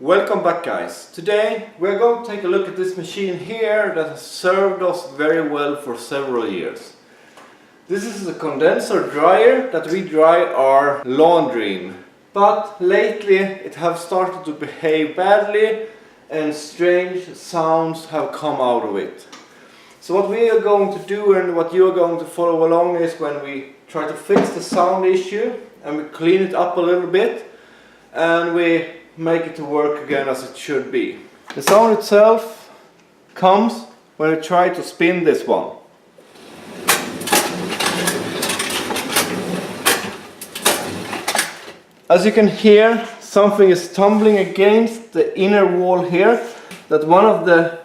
Welcome back, guys. Today we're going to take a look at this machine here that has served us very well for several years. This is a condenser dryer that we dry our laundry in, but lately it has started to behave badly and strange sounds have come out of it. So what we are going to do and what you are going to follow along is when we try to fix the sound issue and we clean it up a little bit and we make it to work again as it should be. The sound itself comes when I try to spin this one. As you can hear, something is tumbling against the inner wall here, that one of the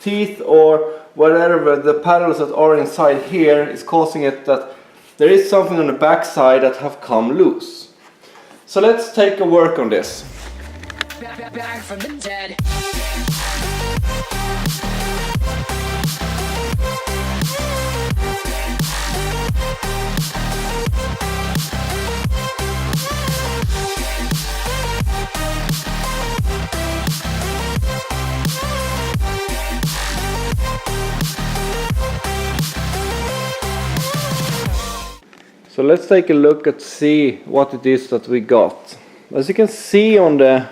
teeth or whatever the paddles that are inside here is causing it that there is something on the back side that have come loose. So let's take a work on this. Back from the dead. So let's take a look and see what it is that we got. As you can see on the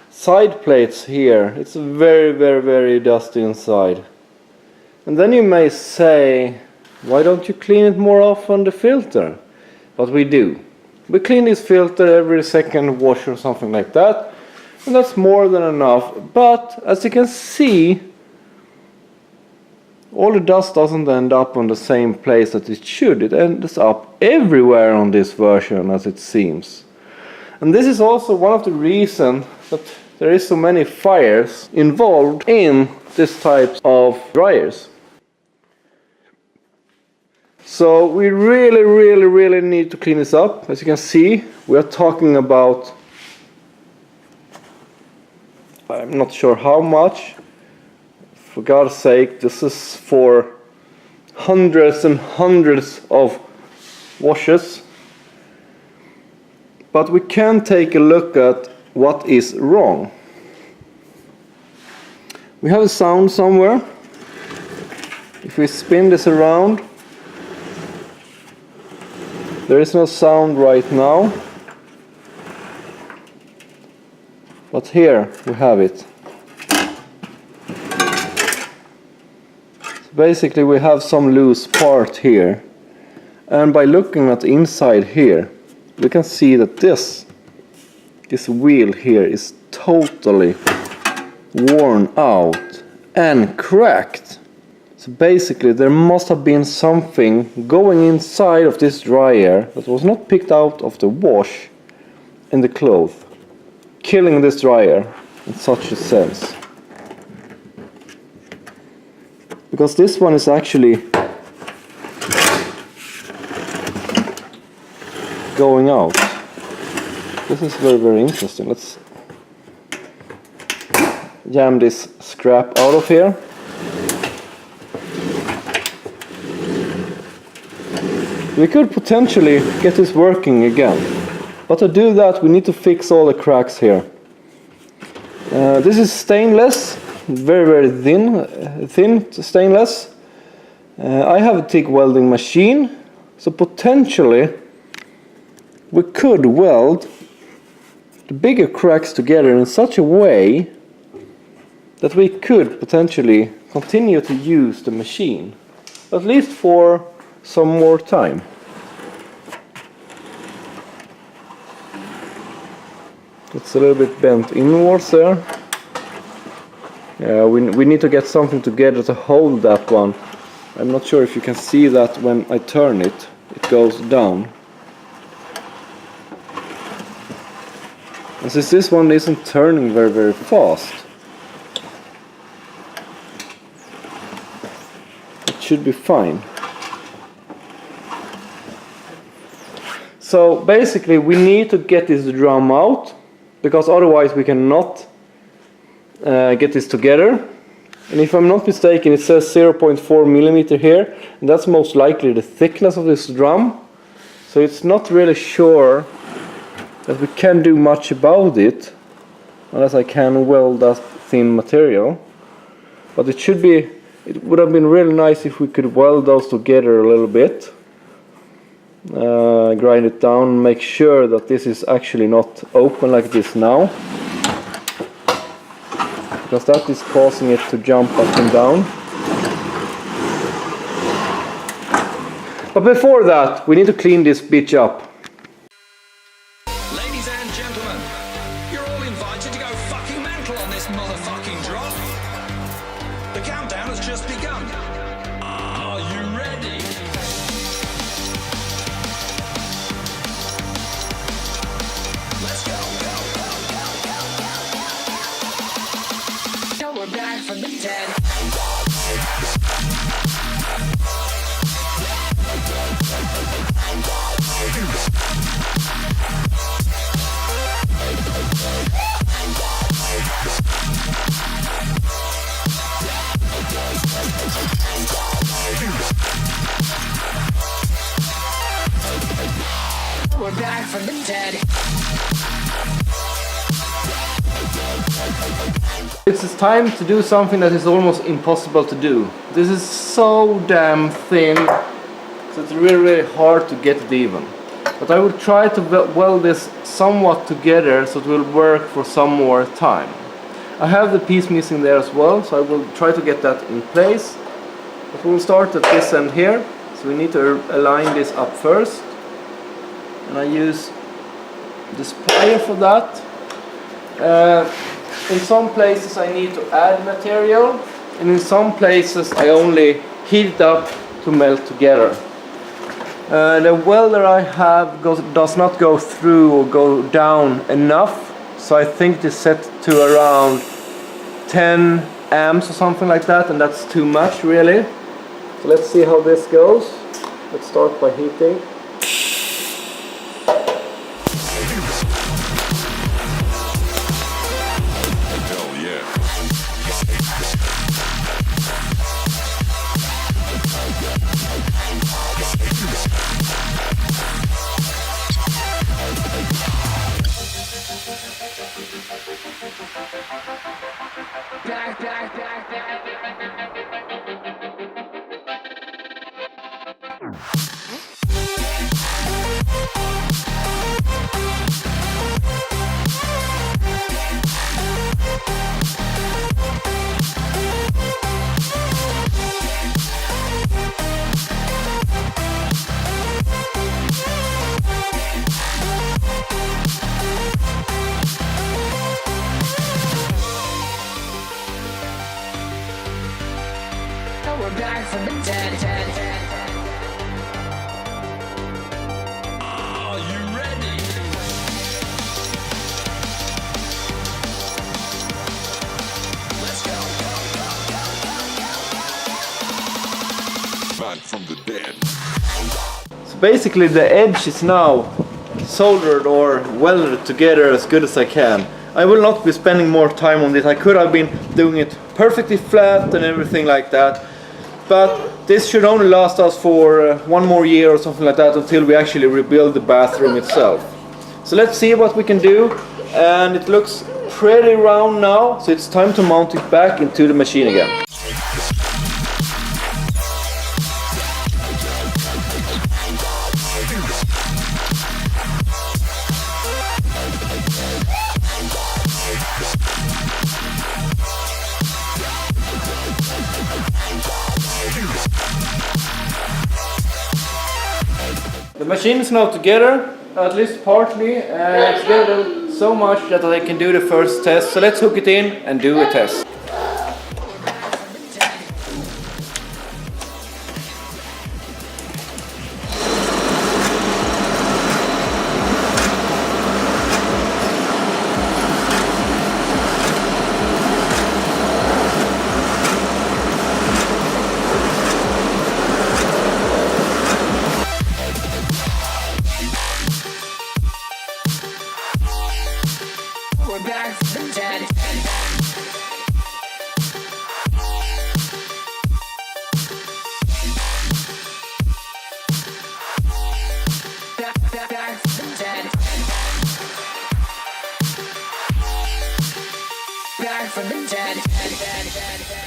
side plates here, it's very dusty inside. And then you may say, why don't you clean it more often, the filter? But we do. We clean this filter every second wash or something like that, and that's more than enough. But as you can see, all the dust doesn't end up on the same place that it should. It ends up everywhere on this version, as it seems. And this is also one of the reasons that there is so many fires involved in this type of dryers. So we really need to clean this up. As you can see, we are talking about, I'm not sure how much. For God's sake, this is for hundreds and hundreds of washes. But we can take a look at what is wrong. We have a sound somewhere. If we spin this around, there is no sound right now. But here we have it. So basically we have some loose part here. And by looking at the inside here, we can see that this wheel here is totally worn out and cracked. So basically there must have been something going inside of this dryer that was not picked out of the wash in the cloth, killing this dryer in such a sense. Because this one is actually going out. This is very interesting. Let's jam this scrap out of here. We could potentially get this working again, but to do that we need to fix all the cracks here. This is stainless, very thin stainless. I have a TIG welding machine, so potentially we could weld the bigger cracks together in such a way that we could potentially continue to use the machine, at least for some more time. It's a little bit bent inwards there. Yeah, we need to get something together to hold that one. I'm not sure if you can see that when I turn it, it goes down. And since this one isn't turning very fast, it should be fine. So basically we need to get this drum out, because otherwise we cannot get this together. And if I'm not mistaken, it says 0.4 millimeter here, and that's most likely the thickness of this drum. So it's not really sure that we can do much about it. unless I can weld that thin material. But it would have been really nice if we could weld those together a little bit. Grind it down, make sure that this is actually not open like this now, because that is causing it to jump up and down. But before that, we need to clean this bitch up. Ladies and gentlemen, you're all invited to go fucking mental on this motherfucking drop. The countdown has just begun. Are you ready? Let's go. Now we're back from the dead. We're back from the dead. It's time to do something that is almost impossible to do. This is so damn thin, so it's really hard to get it even. But I will try to weld this somewhat together so it will work for some more time. I have the piece missing there as well, so I will try to get that in place. But we'll start at this end here, so we need to align this up first. And I use the plier for that. In some places I need to add material, and in some places I only heat it up to melt together. The welder I have does not go through or go down enough, so I think it is set to around 10 amps or something like that, and that's too much really. So let's see how this goes. Let's start by heating. We're back from the dead. Are you ready? Let's go. Back from the dead. So basically the edge is now soldered or welded together as good as I can. I will not be spending more time on this. I could have been doing it perfectly flat and everything like that. But this should only last us for 1 more year or something like that until we actually rebuild the bathroom itself. So let's see what we can do. And it looks pretty round now, so it's time to mount it back into the machine again. The machine is now together, at least partly, and it's together so much that I can do the first test. So let's hook it in and do a test. We're back from the dead. back from the dead.